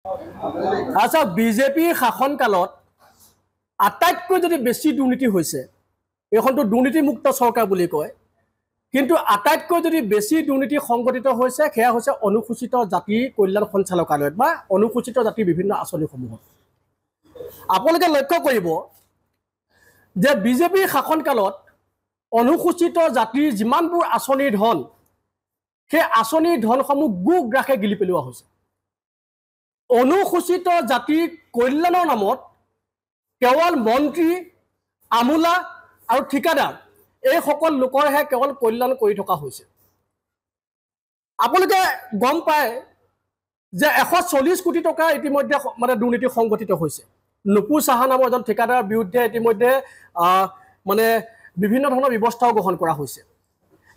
আচ্ছা বিজেপি শাসনকালত আটাইতকৈ যদি বেছি দুৰ্নীতি হৈছে এইখনটো দুৰ্নীতিমুক্ত চৰকাৰ বুলি কয় কিন্তু আটাইতকৈ যদি বেছি দুৰ্নীতি সংঘটিত হৈছে সেয়া হৈছে অনুসূচিত জাতি কল্যাণ সঞ্চালকালয়ত বা অনুসূচিত জাতিৰ বিভিন্ন আঁচনিসমূহত আপোনালোকে লক্ষ্য কৰিব যে বিজেপিৰ শাসনকালত অনুসূচিত জাতিৰ যিমানবোৰ আঁচনিৰ ধন সেই আঁচনিৰ ধনসমূহ গুগ্ৰাসে গিলি পেলোৱা হৈছে অনুসূচিত জাতিৰ কল্যাণৰ নামত কেৱল মন্ত্ৰী আমোলা আৰু ঠিকাদাৰ এই সকল লোকৰহে কেৱল কল্যাণ কৰি থকা হৈছে আপোনালোকে গম পায় যে 140 কোটি টকা ইতিমধ্যে মানে দুৰ্নীতি সংঘটিত হৈছে নুপুৰ সাহা নামৰ এজন ঠিকাদাৰৰ বিৰুদ্ধে ইতিমধ্যে মানে বিভিন্ন ধৰণৰ ব্যৱস্থাও গ্ৰহণ কৰা হৈছে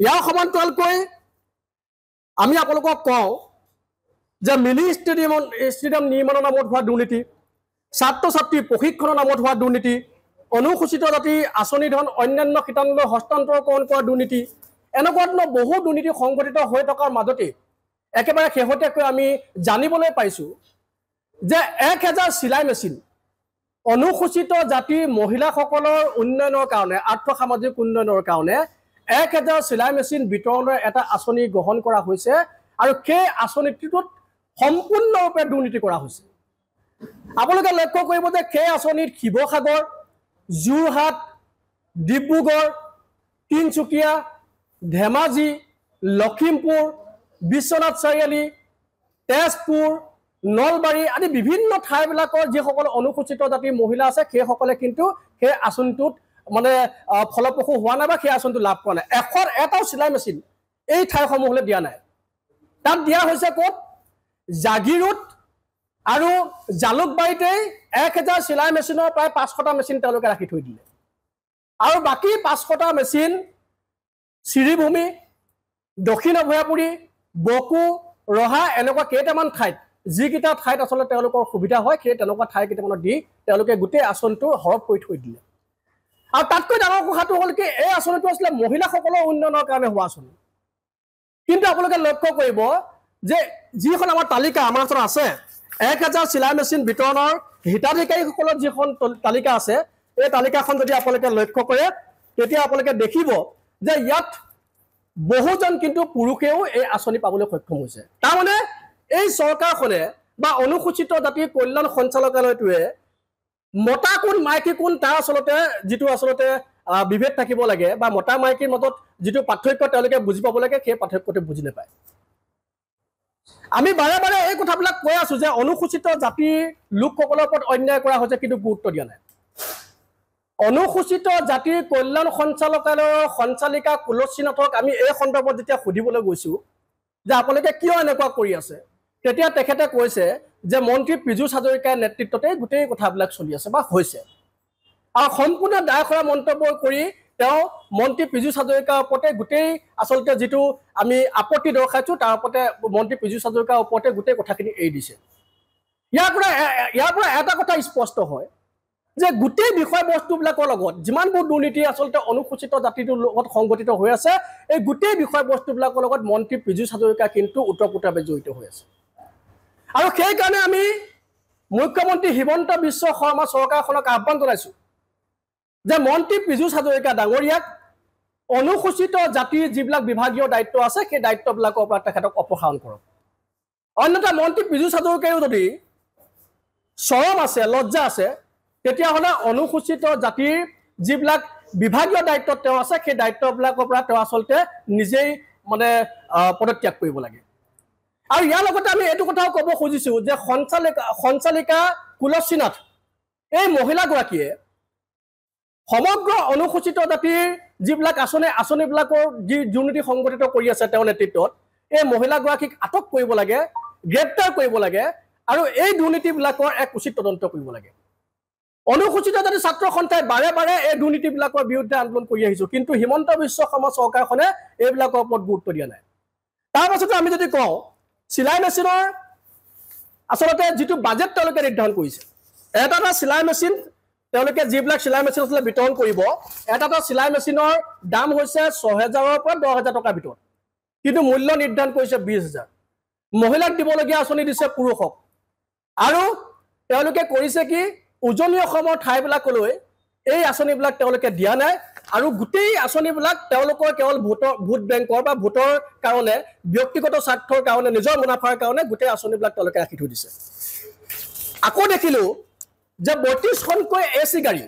ইয়াৰ সমান্তৰালকৈ আমি আপোনালোকক কওঁ যে মিনি ষ্টেডিয়াম নিৰ্মাণৰ নামত হোৱা দুৰ্নীতি ছাত্ৰ ছাত্ৰী প্ৰশিক্ষণৰ নামত হোৱা দুৰ্নীতি অনুসূচিত জাতি আঁচনি ধন অন্যান্য শিতানলৈ হস্তান্তৰকৰণ কৰা দুৰ্নীতি এনেকুৱা ধৰণৰ বহু দুৰ্নীতি সংঘটিত হৈ থকাৰ মাজতে একেবাৰে শেহতীয়াকৈ আমি জানিবলৈ পাইছোঁ যে 1000 চিলাই মেচিন অনুসূচিত জাতিৰ মহিলাসকলৰ উন্নয়নৰ কাৰণে আৰ্থ সামাজিক উন্নয়নৰ কাৰণে 1000 চিলাই মেচিন বিতৰণৰ এটা আঁচনি গ্ৰহণ কৰা হৈছে আৰু সেই আঁচনিটোত সম্পূৰ্ণৰূপে দুৰ্নীতি কৰা হৈছে আপোনালোকে লক্ষ্য কৰিব যে সেই আঁচনিত শিৱসাগৰ যোৰহাট ডিব্ৰুগড় তিনচুকীয়া ধেমাজি লখিমপুৰ বিশ্বনাথ চাৰিআলি তেজপুৰ নলবাৰী আদি বিভিন্ন ঠাইবিলাকৰ যিসকল অনুসূচিত জাতিৰ মহিলা আছে সেইসকলে কিন্তু সেই আঁচনিটোত মানে ফলপ্ৰসূ হোৱা নাই বা সেই আঁচনিটো লাভ কৰা নাই এটাও চিলাই মেচিন এই ঠাইসমূহলৈ দিয়া নাই তাত দিয়া হৈছে ক'ত জাগিৰোড আৰু জালুকবাৰীতেই 1000 চিলাই মেচিনৰ প্ৰায় 500টা মেচিন তেওঁলোকে ৰাখি থৈ দিলে আৰু বাকী 500টা মেচিন শ্ৰীভূমি দক্ষিণ অভয়াপুৰী বকু ৰহা এনেকুৱা কেইটামান ঠাইত যিকেইটা ঠাইত আচলতে তেওঁলোকৰ সুবিধা হয় সেই তেনেকুৱা ঠাই কেইটামানত দি তেওঁলোকে গোটেই আঁচনিটো হৰপ কৰি থৈ দিলে আৰু তাতকৈ ডাঙৰ কথাটো হ'ল কি এই আঁচনিটো আছিলে মহিলাসকলৰ উন্নয়নৰ কাৰণে হোৱা আঁচনি কিন্তু আপোনালোকে লক্ষ্য কৰিব যে যিখন আমাৰ তালিকা আমাৰ ওচৰত আছে 1000 চিলাই মেচিন বিতৰণৰ হিতাধিকাৰীসকলৰ যিখন তালিকা আছে এই তালিকাখন যদি আপোনালোকে লক্ষ্য কৰে তেতিয়া আপোনালোকে দেখিব যে ইয়াত বহুজন কিন্তু পুৰুষেও এই আঁচনি পাবলৈ সক্ষম হৈছে তাৰমানে এই চৰকাৰখনে বা অনুসূচিত জাতিৰ কল্যাণ সঞ্চালকালয়টোৱে মতা কোন মাইকী কোন তাৰ আচলতে যিটো আচলতে বিভেদ থাকিব লাগে বা মতা মাইকীৰ মাজত যিটো পাৰ্থক্য তেওঁলোকে বুজি পাব লাগে সেই পাৰ্থক্যটো বুজি নাপায় আমি বাৰে বাৰে এই কথাবিলাক কৈ আছো যে অনুসূচিত জাতিৰ লোকসকলৰ ওপৰত অন্যায় কৰা হৈছে কিন্তু গুৰুত্ব দিয়া নাই অনুসূচিত জাতিৰ কল্যাণ সঞ্চালকালয়ৰ সঞ্চালিকা কুলসী নাথক আমি এই সন্দৰ্ভত যেতিয়া সুধিবলৈ গৈছো যে আপোনালোকে কিয় এনেকুৱা কৰি আছে তেতিয়া তেখেতে কৈছে যে মন্ত্ৰী পীযুষ হাজৰিকাৰ নেতৃত্বতে গোটেই কথাবিলাক চলি আছে বা হৈছে আৰু সম্পূৰ্ণ দায়খৰা মন্তব্য কৰি তেওঁ মন্ত্ৰী পীযুষ হাজৰিকাৰ ওপৰতে গোটেই আচলতে যিটো আমি আপত্তি দৰ্শাইছো তাৰ ওপৰতে মন্ত্ৰী পীযুষ হাজৰিকাৰ ওপৰতে গোটেই কথাখিনি এৰি দিছে ইয়াৰ পৰা এটা কথা স্পষ্ট হয় যে গোটেই বিষয়বস্তুবিলাকৰ লগত যিমানবোৰ দুৰ্নীতি আচলতে অনুসূচিত জাতিটোৰ লগত সংগঠিত হৈ আছে এই গোটেই বিষয়বস্তুবিলাকৰ লগত মন্ত্ৰী পীযুষ হাজৰিকা কিন্তু ওতঃপ্ৰোতভাৱে জড়িত হৈ আছে আৰু সেইকাৰণে আমি মুখ্যমন্ত্ৰী হিমন্ত বিশ্ব শৰ্মা চৰকাৰখনক আহ্বান জনাইছো যে মন্ত্ৰী পীযুষ হাজৰিকা ডাঙৰীয়াক অনুসূচিত জাতিৰ যিবিলাক বিভাগীয় দায়িত্ব আছে সেই দায়িত্ববিলাকৰ পৰা তেখেতক অপসাৰণ কৰক অন্যথা মন্ত্ৰী পীযুষ হাজৰিকায়ো যদি চৰম আছে লজ্জা আছে তেতিয়াহ'লে অনুসূচিত জাতিৰ যিবিলাক বিভাগীয় দায়িত্বত তেওঁ আছে সেই দায়িত্ববিলাকৰ পৰা তেওঁ আচলতে নিজেই মানে পদত্যাগ কৰিব লাগে আৰু ইয়াৰ লগতে আমি এইটো কথাও ক'ব খুজিছো যে সঞ্চালিকা কুলসী নাথ এই মহিলাগৰাকীয়ে সমগ্ৰ অনুসূচিত জাতিৰ যিবিলাক আঁচনিবিলাকৰ যি দুৰ্নীতি সংঘটিত কৰি আছে তেওঁৰ নেতৃত্বত এই মহিলাগৰাকীক আটক কৰিব লাগে গ্ৰেপ্তাৰ কৰিব লাগে আৰু এই দুৰ্নীতিবিলাকৰ এক উচিত তদন্ত কৰিব লাগে অনুসূচিত জাতি ছাত্ৰ সন্থাই বাৰে বাৰে এই দুৰ্নীতিবিলাকৰ বিৰুদ্ধে আন্দোলন কৰি আহিছো কিন্তু হিমন্ত বিশ্ব শৰ্মা চৰকাৰখনে এইবিলাকৰ ওপৰত গুৰুত্ব দিয়া নাই তাৰ পাছতে আমি যদি কওঁ চিলাই মেচিনৰ আচলতে যিটো বাজেট তেওঁলোকে নিৰ্ধাৰণ কৰিছে এটা চিলাই মেচিন তেওঁলোকে যিবিলাক চিলাই মেচিন আচলতে বিতৰণ কৰিব এটা চিলাই মেচিনৰ দাম হৈছে 6000ৰ পৰা 10000 টকাৰ ভিতৰত কিন্তু মূল্য নিৰ্ধাৰণ কৰিছে 20000 মহিলাক দিবলগীয়া আঁচনি দিছে পুৰুষক আৰু তেওঁলোকে কৰিছে কি উজনি অসমৰ ঠাইবিলাকলৈ এই আঁচনিবিলাক তেওঁলোকে দিয়া নাই আৰু গোটেই আঁচনিবিলাক তেওঁলোকৰ কেৱল ভোট বেংকৰ বা ভোটৰ কাৰণে ব্যক্তিগত স্বাৰ্থৰ কাৰণে নিজৰ মুনাফাৰ কাৰণে গোটেই আঁচনিবিলাক তেওঁলোকে ৰাখি থৈ দিছে আকৌ দেখিলো যে ৩২খনকৈ এচি গাড়ী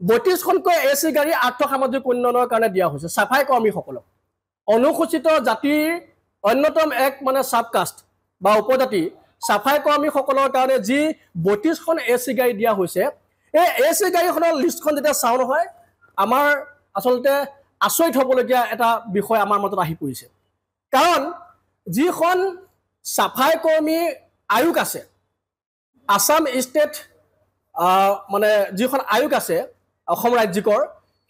৩২খনকৈ এচি গাড়ী আৰ্থ-সামাজিক উন্নয়নৰ কাৰণে দিয়া হৈছে সাফাই কৰ্মীসকলক অনুসূচিত জাতিৰ অন্যতম এক মানে সাবকাষ্ট বা উপজাতি সাফাই কৰ্মীসকলৰ কাৰণে যি ৩২খন এচি গাড়ী দিয়া হৈছে এই এচি গাড়ীখনৰ লিষ্টখন যেতিয়া চাওঁ নহয় আমাৰ আসলতে আচৰিত হ'বলগীয়া এটা বিষয় আমাৰ মাজত আহি পৰিছে কাৰণ যিখন সাফাই কৰ্মী আয়োগ আছে আসাম ষ্টেট মানে যিখন আয়োগ আছে অসম ৰাজ্যিকৰ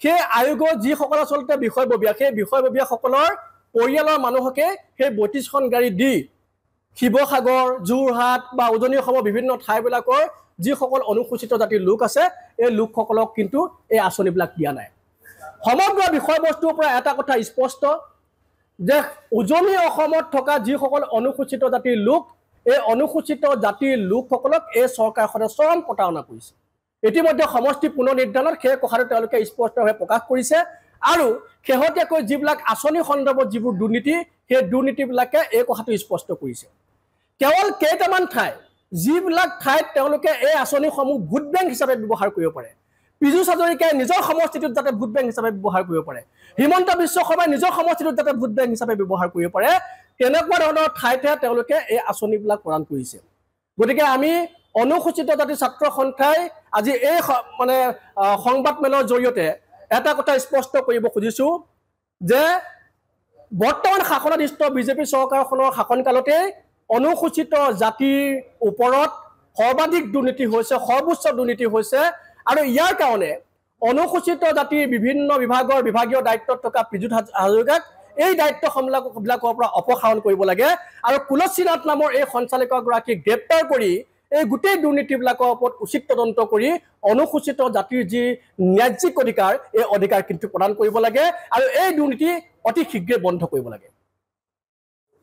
সেই আয়োগৰ যিসকল আসলতে বিষয়ববীয়া সেই বিষয়ববীয়াসকলৰ পৰিয়ালৰ মানুহকে সেই ৩২খন গাড়ী দি শিৱসাগৰ যোৰহাট বা উজনি অসমৰ বিভিন্ন ঠাইবিলাকৰ যিসকল অনুসূচিত জাতিৰ লোক আছে এই লোকসকলক কিন্তু এই আঁচনিবিলাক দিয়া নাই সমগ্ৰ বিষয়বস্তুৰ পৰা এটা কথা স্পষ্ট যে উজনি অসমত থকা যিসকল অনুসূচিত জাতিৰ লোক এই অনুসূচিত জাতিৰ লোকসকলক এই চৰকাৰখনে চৰম প্ৰতাৰণা কৰিছে ইতিমধ্যে সমষ্টি পুনৰ নিৰ্ধাৰণত সেই কথাটো তেওঁলোকে স্পষ্টভাৱে প্ৰকাশ কৰিছে আৰু শেহতীয়াকৈ যিবিলাক আঁচনি সন্দৰ্ভত যিবোৰ দুৰ্নীতি সেই দুৰ্নীতিবিলাকে এই কথাটো স্পষ্ট কৰিছে কেৱল কেইটামান ঠাই যিবিলাক ঠাইত তেওঁলোকে এই আঁচনিসমূহ ভোট বেংক হিচাপে ব্যৱহাৰ কৰিব পাৰে পীযুষ হাজৰিকাই নিজৰ সমষ্টিটোত যাতে ভোট বেংক হিচাপে ব্যৱহাৰ কৰিব পাৰে হিমন্ত বিশ্ব শৰ্মাই নিজৰ সমষ্টিটোত যাতে ভোট বেংক হিচাপে ব্যৱহাৰ কৰিব পাৰে তেনেকুৱা ধৰণৰ ঠাইতে তেওঁলোকে এই আঁচনিবিলাক প্ৰদান কৰিছে গতিকে আমি অনুসূচিত জাতি ছাত্ৰ সন্থাই আজি এই মানে সংবাদ মেলৰ জৰিয়তে এটা কথা স্পষ্ট কৰিব খুজিছো যে বৰ্তমান শাসনাধীষ্ঠ বিজেপি চৰকাৰখনৰ শাসনকালতে অনুসূচিত জাতিৰ ওপৰত সৰ্বাধিক দুৰ্নীতি হৈছে সৰ্বোচ্চ দুৰ্নীতি হৈছে আৰু ইয়াৰ কাৰণে অনুসূচিত জাতিৰ বিভিন্ন বিভাগৰ বিভাগীয় দায়িত্বত থকা পীযুষ হাজৰিকাক এই দায়িত্ববিলাকৰ পৰা অপসাৰণ কৰিব লাগে আৰু কুলসীনাথ নামৰ এই সঞ্চালকগৰাকীক গ্ৰেপ্তাৰ কৰি এই গোটেই দুৰ্নীতিবিলাকৰ ওপৰত উচিত তদন্ত কৰি অনুসূচিত জাতিৰ যি ন্যায্যিক অধিকাৰ এই অধিকাৰ কিন্তু প্ৰদান কৰিব লাগে আৰু এই দুৰ্নীতি অতি শীঘ্ৰে বন্ধ কৰিব লাগে